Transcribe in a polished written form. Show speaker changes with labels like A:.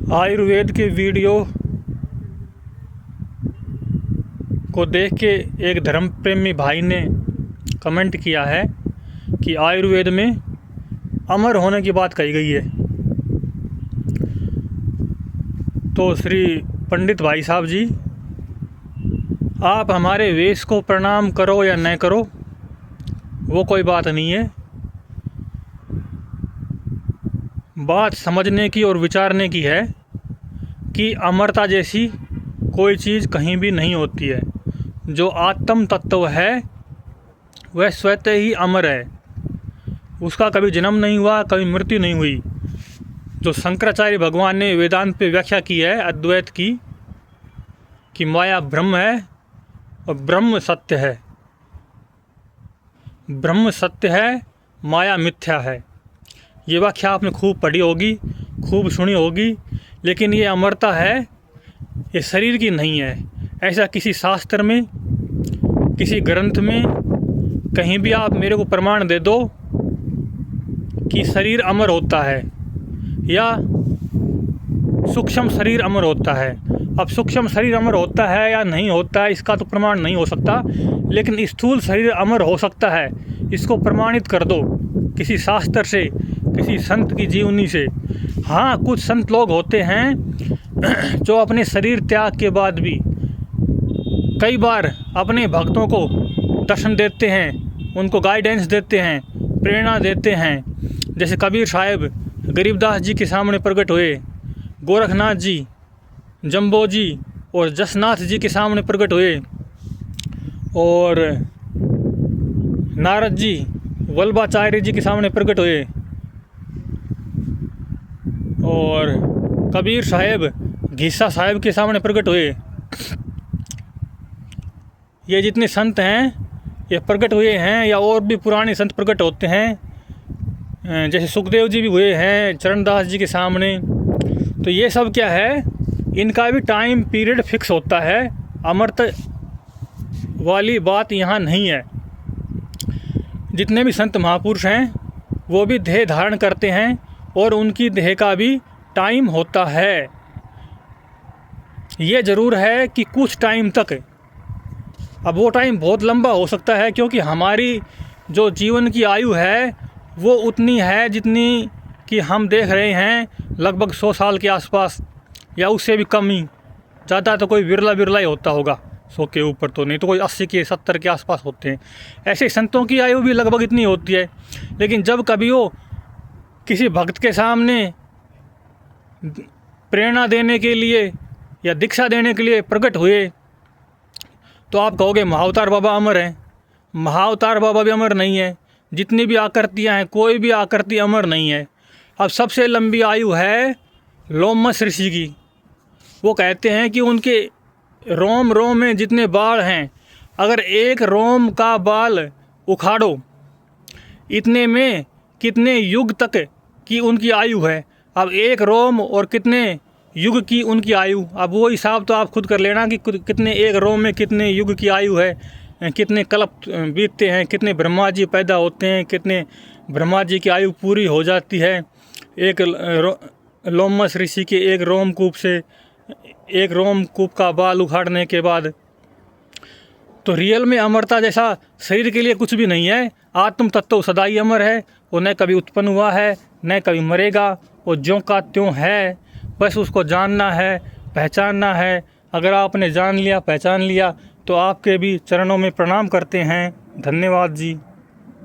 A: आयुर्वेद के वीडियो को देख के एक धर्म प्रेमी भाई ने कमेंट किया है कि आयुर्वेद में अमर होने की बात कही गई है। तो श्री पंडित भाई साहब जी, आप हमारे वेश को प्रणाम करो या न करो वो कोई बात नहीं है। बात समझने की और विचारने की है कि अमरता जैसी कोई चीज़ कहीं भी नहीं होती है। जो आत्म तत्व है वह स्वतः ही अमर है, उसका कभी जन्म नहीं हुआ, कभी मृत्यु नहीं हुई। जो शंकराचार्य भगवान ने वेदांत पे व्याख्या की है अद्वैत की, कि माया ब्रह्म है और ब्रह्म सत्य है, ब्रह्म सत्य है, माया मिथ्या है। ये व्याख्या आपने खूब पढ़ी होगी, खूब सुनी होगी, लेकिन ये अमरता है, ये शरीर की नहीं है। ऐसा किसी शास्त्र में, किसी ग्रंथ में कहीं भी आप मेरे को प्रमाण दे दो कि शरीर अमर होता है या सूक्ष्म शरीर अमर होता है। अब सूक्ष्म शरीर अमर होता है या नहीं होता है इसका तो प्रमाण नहीं हो सकता, लेकिन स्थूल शरीर अमर हो सकता है। इसको प्रमाणित कर दो किसी शास्त्र से, किसी संत की जीवनी से। हाँ, कुछ संत लोग होते हैं जो अपने शरीर त्याग के बाद भी कई बार अपने भक्तों को दर्शन देते हैं, उनको गाइडेंस देते हैं, प्रेरणा देते हैं। जैसे कबीर साहब गरीबदास जी के सामने प्रकट हुए, गोरखनाथ जी, जम्बो जी और जसनाथ जी के सामने प्रकट हुए, और नारद जी वल्लभाचार्य जी के सामने प्रकट हुए, और कबीर साहब घीसा साहब के सामने प्रकट हुए। ये जितने संत हैं ये प्रकट हुए हैं, या और भी पुराने संत प्रकट होते हैं, जैसे सुखदेव जी भी हुए हैं चरणदास जी के सामने। तो ये सब क्या है, इनका भी टाइम पीरियड फिक्स होता है। अमरता वाली बात यहाँ नहीं है। जितने भी संत महापुरुष हैं वो भी देह धारण करते हैं और उनकी देह का भी टाइम होता है। ये ज़रूर है कि कुछ टाइम तक, अब वो टाइम बहुत लंबा हो सकता है, क्योंकि हमारी जो जीवन की आयु है वो उतनी है जितनी कि हम देख रहे हैं, लगभग 100 साल के आसपास या उससे भी कम ही। ज़्यादा तो कोई बिरला ही होता होगा, 100 के ऊपर तो नहीं, तो कोई 80 के 70 के आसपास होते हैं। ऐसे संतों की आयु भी लगभग इतनी होती है। लेकिन जब कभी वो किसी भक्त के सामने प्रेरणा देने के लिए या दीक्षा देने के लिए प्रकट हुए तो आप कहोगे महाअवतार बाबा अमर हैं। महाअवतार बाबा भी अमर नहीं है। जितनी भी आकृतियाँ हैं, कोई भी आकृति अमर नहीं है। अब सबसे लंबी आयु है लोमस ऋषि की। वो कहते हैं कि उनके रोम रोम में जितने बाल हैं, अगर एक रोम का बाल उखाड़ो, इतने में कितने युग तक की उनकी आयु है। अब एक रोम और कितने युग की उनकी आयु, अब वो हिसाब तो आप खुद कर लेना कि कितने एक रोम में कितने युग की आयु है, कितने कल्प बीतते हैं, कितने ब्रह्मा जी पैदा होते हैं, कितने ब्रह्मा जी की आयु पूरी हो जाती है एक लोमस ऋषि के एक रोमकूप से, एक रोमकूप का बाल उखाड़ने के बाद। तो रियल में अमरता जैसा शरीर के लिए कुछ भी नहीं है। आत्म तत्व सदा ही अमर है, वो न कभी उत्पन्न हुआ है, न कभी मरेगा, वो ज्यों का त्यों है। बस उसको जानना है, पहचानना है। अगर आपने जान लिया, पहचान लिया, तो आपके भी चरणों में प्रणाम करते हैं। धन्यवाद जी।